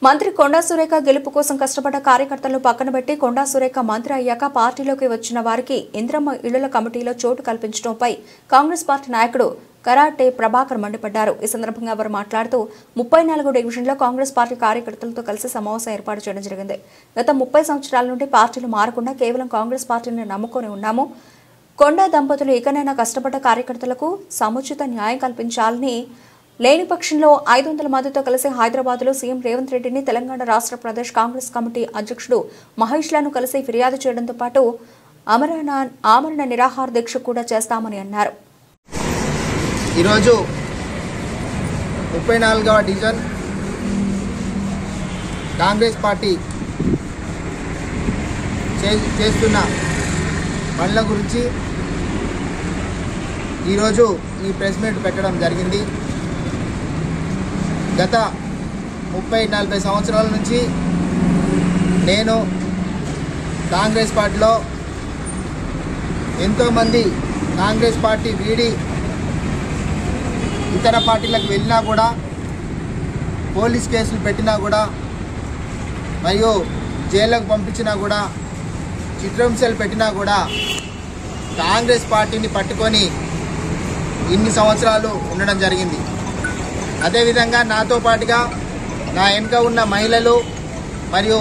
మంత్రి కొండా సురేఖ గెలుపు కోసం కష్టపడ్డ కార్యకర్తలను పక్కన పెట్టి కొండా సురేఖ మంత్రి అయ్యాక పార్టీలోకి వచ్చిన వారికి ఇంద్రమ్మ ఇళ్ల కమిటీలో చోటు కల్పించడంపై కాంగ్రెస్ పార్టీ నాయకుడు కరాటే ప్రభాకర్ మండిపడ్డారు. ఈ సందర్భంగా వారు మాట్లాడుతూ 34వ డివిజన్లో కాంగ్రెస్ పార్టీ కార్యకర్తలతో కలిసి సమావేశం ఏర్పాటు చేయడం జరిగింది. గత 30 సంవత్సరాల నుండి పార్టీలు మారకుండా కేవలం కాంగ్రెస్ పార్టీని నమ్ముకొని ఉన్నాము. కొండా దంపతులు ఇకనైనా కష్టపడ్డ కార్యకర్తలకు సముచిత న్యాయం కల్పించాలని, లేని పక్షంలో 500 మందితో కలిసి హైదరాబాద్లో సీఎం రేవంత్ రెడ్డిని, తెలంగాణ రాష్ట్ర ప్రదేశ్ కాంగ్రెస్ కమిటీ అధ్యక్షుడు మహేష్లను కలిసి ఫిర్యాదు చేయడంతో పాటు ఆమరణ నిరాహార దీక్ష కూడా చేస్తామని అన్నారు. ఈరోజు 34వ డివిజన్ కాంగ్రెస్ పార్టీ చేస్తున్న పనుల గురించి ఈరోజు ఈ ప్రెస్ మీట్ పెట్టడం జరిగింది. గత 30-40 సంవత్సరాల నుంచి నేను కాంగ్రెస్ పార్టీలో, ఎంతోమంది కాంగ్రెస్ పార్టీ వీడి ఇతర పార్టీలకు వెళ్ళినా కూడా, పోలీస్ కేసులు పెట్టినా కూడా, మరియు జైళ్ళకు పంపించినా కూడా, చిత్రహింసలు పెట్టినా కూడా కాంగ్రెస్ పార్టీని పట్టుకొని ఇన్ని సంవత్సరాలు ఉండడం జరిగింది. అదేవిధంగా నాతో పాటుగా నా వెనుక ఉన్న మహిళలు మరియు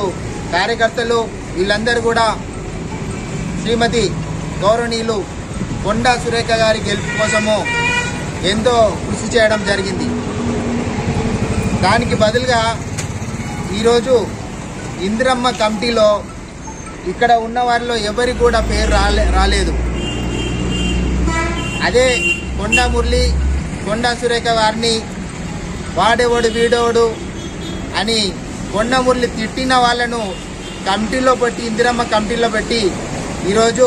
కార్యకర్తలు వీళ్ళందరూ కూడా శ్రీమతి గౌరవనీయులు కొండా సురేఖ గారి గెలుపు కోసము ఎంతో కృషి చేయడం జరిగింది. దానికి బదులుగా ఈరోజు ఇందిరమ్మ కమిటీలో ఇక్కడ ఉన్న వారిలో ఎవరికి కూడా పేరు రాలేదు. అదే కొండా మురళి, కొండా సురేఖ గారిని వాడేవాడు వీడేవాడు అని కొండా మురళి తిట్టిన వాళ్ళను కమిటీలో పెట్టి, ఇందిరమ్మ కమిటీలో పెట్టి, ఈరోజు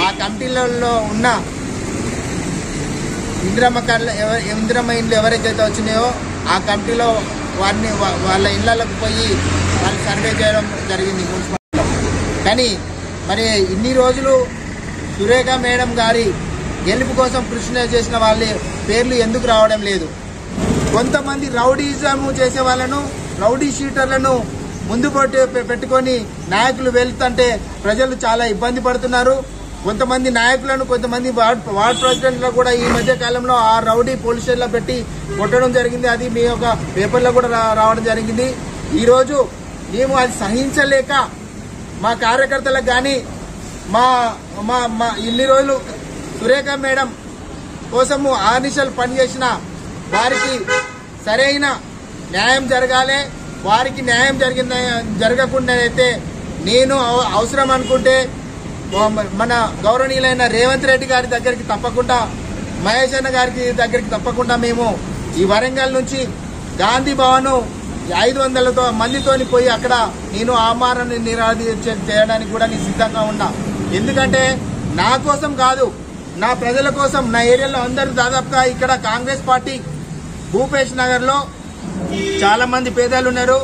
ఆ కమిటీలలో ఉన్న ఇందిరమ్మ ఇండ్లు ఎవరైతే వచ్చినాయో ఆ కమిటీలో వారిని వాళ్ళ ఇళ్లకు పోయి వాళ్ళు సర్వే చేయడం జరిగింది మున్సిపాలిటీలో. కానీ మరి ఇన్ని రోజులు సురేఖ మేడం గారి గెలుపు కోసం కృషి చేసిన వాళ్ళ పేర్లు ఎందుకు రావడం లేదు? కొంతమంది రౌడీజం చేసే వాళ్ళను, రౌడీ షీటర్లను ముందు పెట్టుకొని నాయకులు వెళ్తుంటే ప్రజలు చాలా ఇబ్బంది పడుతున్నారు. కొంతమంది నాయకులను, కొంతమంది వార్డ్ ప్రెసిడెంట్లు కూడా ఈ మధ్య కాలంలో ఆ రౌడీ పోలీస్ స్టేషన్లో పెట్టి కొట్టడం జరిగింది. అది మీ యొక్క పేపర్లో కూడా రావడం జరిగింది. ఈరోజు మేము అది సహించలేక మా కార్యకర్తలకు కానీ, మా ఇన్ని రోజులు సురేఖ మేడం కోసము ఆర్నిషలు పనిచేసిన వారికి సరైన న్యాయం జరగాలి. వారికి న్యాయం జరగకుండా అయితే నేను అవసరం అనుకుంటే మన గౌరవనీయులైన రేవంత్ రెడ్డి గారి దగ్గరికి తప్పకుండా, మహేష్ అన్న గారికి దగ్గరికి తప్పకుండా మేము ఈ వరంగల్ నుంచి గాంధీ భవన్ 500 మందితోని పోయి అక్కడ నేను ఆమరణ నిరాదీక్ష చేయడానికి కూడా నేను సిద్ధంగా ఉన్నా. ఎందుకంటే నా కోసం కాదు, నా ప్రజల కోసం, నా ఏరియాలో అందరూ దాదాపుగా ఇక్కడ కాంగ్రెస్ పార్టీ భూపేష్ నగర్ లో చాలా మంది పేదలు ఉన్నారు.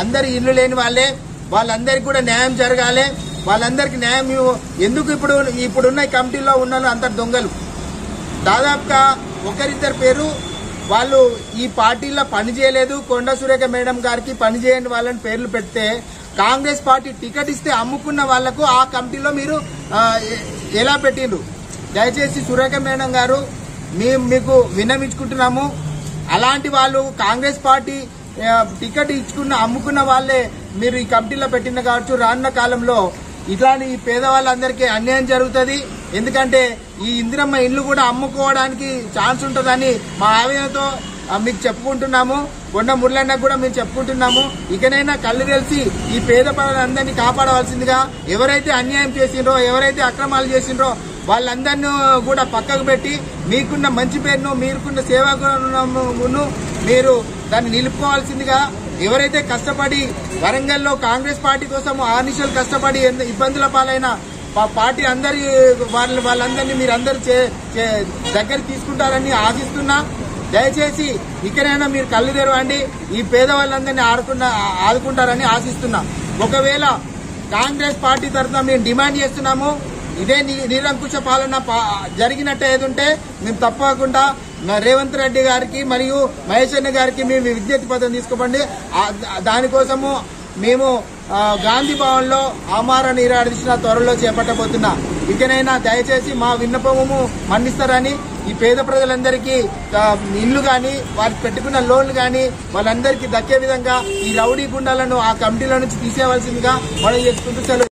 అందరు ఇల్లు లేని వాళ్ళే. వాళ్ళందరికీ కూడా న్యాయం జరగాలి. వాళ్ళందరికీ న్యాయం ఎందుకు ఇప్పుడున్న కమిటీలో ఉన్న అందరు దొంగలు. దాదాపుగా ఒకరిద్దరు పేరు వాళ్ళు ఈ పార్టీలో పని చేయలేదు. కొండా సురేఖ మేడం గారికి పని చేయని వాళ్ళని పేర్లు పెడితే, కాంగ్రెస్ పార్టీ టికెట్ ఇస్తే అమ్ముకున్న వాళ్లకు ఆ కమిటీలో మీరు ఎలా పెట్టిండ్రు? దయచేసి సురేఖ మేడం గారు, మీకు విన్నవించుకుంటున్నాము. అలాంటి వాళ్ళు కాంగ్రెస్ పార్టీ టికెట్ అమ్ముకున్న వాళ్ళే మీరు ఈ కమిటీలో పెట్టిన కావచ్చు. రానున్న కాలంలో ఇట్లాంటి ఈ పేదవాళ్ళందరికీ అన్యాయం జరుగుతుంది. ఎందుకంటే ఈ ఇందిరమ్మ ఇల్లు కూడా అమ్ముకోవడానికి ఛాన్స్ ఉంటుందని మా ఆవేదనతో మీకు చెప్పుకుంటున్నాము. కొండ మురళన్నకు కూడా మేము చెప్పుకుంటున్నాము. ఇకనైనా కళ్ళు తెలిసి ఈ పేద ప్రజలందరినీ కాపాడవలసిందిగా, ఎవరైతే అన్యాయం చేసిండ్రో, ఎవరైతే అక్రమాలు చేసిండ్రో వాళ్ళందరినీ కూడా పక్కకు పెట్టి మీకున్న మంచి పేరును, మీరుకున్న సేవాగుణమును మీరు దాన్ని నిలుపుకోవాల్సిందిగా, ఎవరైతే కష్టపడి వరంగల్లో కాంగ్రెస్ పార్టీ కోసం ఆర్నిషలు కష్టపడి ఇబ్బందుల పాలైన పార్టీ వాళ్ళందరినీ మీరు అందరూ దగ్గర తీసుకుంటారని ఆశిస్తున్నా. దయచేసి ఇకనైనా మీరు కళ్ళు తెరవండి. ఈ పేదవాళ్ళందరినీ ఆదుకుంటారని ఆశిస్తున్నా. ఒకవేళ కాంగ్రెస్ పార్టీ తరఫున మేము డిమాండ్ చేస్తున్నాము, ఇదే నిరంకుశ పాలన జరిగినట్టు ఏదుంటే మేము తప్పకుండా రేవంత్ రెడ్డి గారికి మరియు మహేష్ అన్న గారికి మేము విజ్ఞప్తి పత్రం తీసుకోండి. దానికోసము మేము గాంధీ భవన్ లో ఆమర నిరాదీక్ష త్వరలో చేపట్టబోతున్నా. ఇకనైనా దయచేసి మా విన్నపము మన్నిస్తారని, ఈ పేద ప్రజలందరికీ ఇల్లు గాని వారు పెట్టుకున్న లోన్లు గాని వాళ్ళందరికీ దక్కే విధంగా ఈ రౌడీ గుండాలను ఆ కమిటీల నుంచి తీసేయవలసిందిగా మనం చేసుకుంటూ సెలవు.